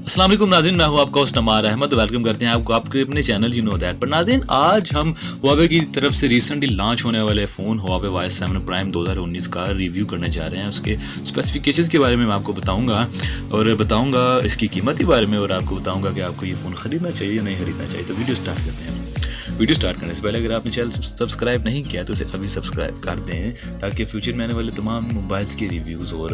अस्सलाम वालेकुम नाज़रीन, मैं हूं आपका होस्ट नमार अहमद। वेलकम करते हैं आपको आपके अपने चैनल यू नो दैट पर। नाज़रीन, आज हम हुआवे की तरफ से रिसेंटली लॉन्च होने वाले फ़ोन हुआवे Y7 प्राइम 2019 का रिव्यू करने जा रहे हैं। उसके स्पेसिफिकेशंस के बारे में मैं आपको बताऊंगा और बताऊंगा इसकी कीमत के बारे में, और आपको बताऊंगा कि आपको ये फ़ोन ख़रीदना चाहिए या नहीं ख़रीदना चाहिए। तो वीडियो स्टार्ट करते हैं। वीडियो स्टार्ट करने से पहले अगर आपने चैनल सब्सक्राइब नहीं किया तो इसे अभी सब्सक्राइब कर दें, ताकि फ्यूचर में आने वाले तमाम मोबाइल्स के रिव्यूज़ और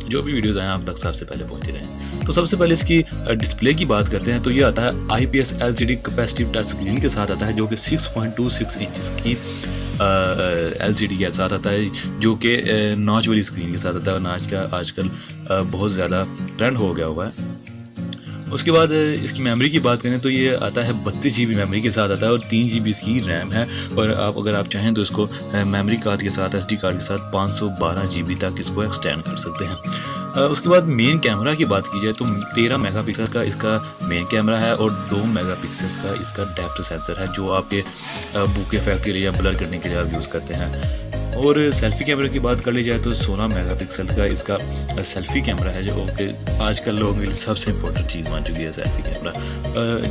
जो भी वीडियोज़ आए आप तक सबसे पहले पहुंचे रहें। तो सबसे पहले इसकी डिस्प्ले की बात करते हैं। तो ये आता है IPS LCD capacitive touch screen के साथ आता है, जो कि 6.26 इंचज़ की LCD के साथ आता है, जो कि नॉच वाली स्क्रीन के साथ आता है। नॉच का आजकल बहुत ज़्यादा ट्रेंड हो गया हुआ है। उसके बाद इसकी मेमोरी की बात करें तो ये आता है 32 GB मेमोरी के साथ आता है और 3 GB इसकी रैम है। और अगर आप चाहें तो इसको मेमोरी कार्ड के साथ SD कार्ड के साथ 512 GB तक इसको एक्सटेंड कर सकते हैं। उसके बाद मेन कैमरा की बात की जाए तो 13 मेगापिक्सल का इसका मेन कैमरा है और 2 मेगापिक्सल का इसका डेप्थ सेंसर है, जो आपके बुके इफेक्ट के लिए या ब्लर करने के लिए आप यूज़ करते हैं। और सेल्फ़ी कैमरा की बात कर ली जाए तो 16 मेगापिक्सल का इसका सेल्फ़ी कैमरा है, जो कि आजकल लोगों के लिए सबसे इम्पोर्टेंट चीज़ मान चुकी है। सेल्फ़ी कैमरा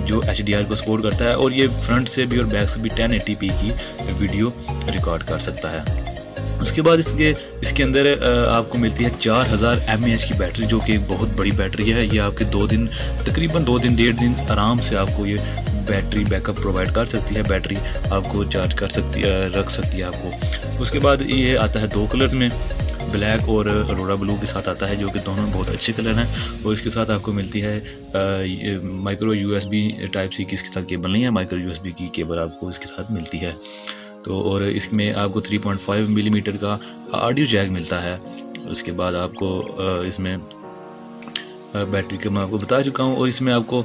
जो HDR को सपोर्ट करता है और ये फ्रंट से भी और बैक से भी 1080p की वीडियो रिकॉर्ड कर सकता है। उसके बाद इसके अंदर आपको मिलती है 4000 mAh की बैटरी, जो कि एक बहुत बड़ी बैटरी है। ये आपके तकरीबन 2 दिन 1.5 दिन आराम से आपको ये बैटरी बैकअप प्रोवाइड कर सकती है। बैटरी आपको चार्ज कर सकती है, रख सकती है आपको। उसके बाद ये आता है 2 कलर्स में, ब्लैक और अरोड़ा ब्लू के साथ आता है, जो कि दोनों बहुत अच्छे कलर हैं। और इसके साथ आपको मिलती है माइक्रो USB टाइप C की इसके साथ केबल नहीं है, माइक्रो USB की केबल आपको इसके साथ मिलती है। तो और इसमें आपको 3.5 मिलीमीटर का ऑडियो जैक मिलता है। उसके बाद आपको इसमें बैटरी का मैं आपको बता चुका हूँ। और इसमें आपको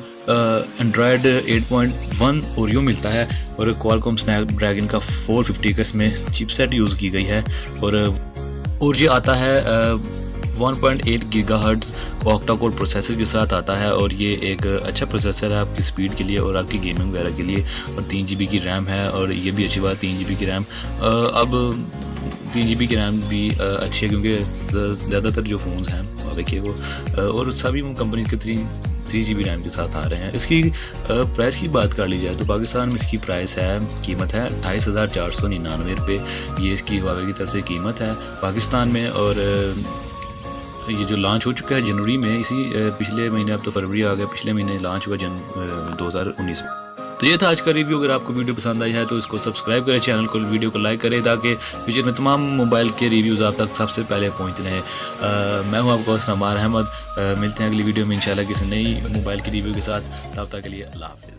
एंड्रॉयड 8.1 ओरियो मिलता है और क्वालकॉम स्नैपड्रैगन का 450 का इसमें चिपसेट यूज़ की गई है। और ये आता है 1.8 गीगाहर्ट्ज़ ऑक्टा कोर प्रोसेसर के साथ आता है। और ये एक अच्छा प्रोसेसर है आपकी स्पीड के लिए और आपकी गेमिंग वगैरह के लिए। और 3 GB की रैम है, और ये भी अच्छी बात 3 GB की रैम। अब 3 GB की रैम भी अच्छी है, क्योंकि ज़्यादातर जो फ़ोन्स हैं देखिए वो और सभी कंपनी के 3 GB रैम के साथ आ रहे हैं। इसकी प्राइस की बात कर ली जाए तो पाकिस्तान में इसकी कीमत है 28,499 रुपये। ये इसकी हुआवे की तरफ से कीमत है पाकिस्तान में। और ये जो लॉन्च हो चुका है जनवरी में, इसी पिछले महीने, अब तो फरवरी आ गया, पिछले महीने लॉन्च हुआ 2019 में। तो ये था आज का रिव्यू। अगर आपको वीडियो पसंद आई है तो इसको सब्सक्राइब करें, चैनल को, वीडियो को लाइक करें, ताकि फ्यूचर में तमाम मोबाइल के रिव्यूज़ आप तक सबसे पहले पहुंच रहे हैं। मैं हूं आपका होस्ट नमार अहमद। मिलते हैं अगली वीडियो में इंशाल्लाह किसी नई मोबाइल की रिव्यू के साथ। तब तक के लिए अल्लाह हाफ़िज़।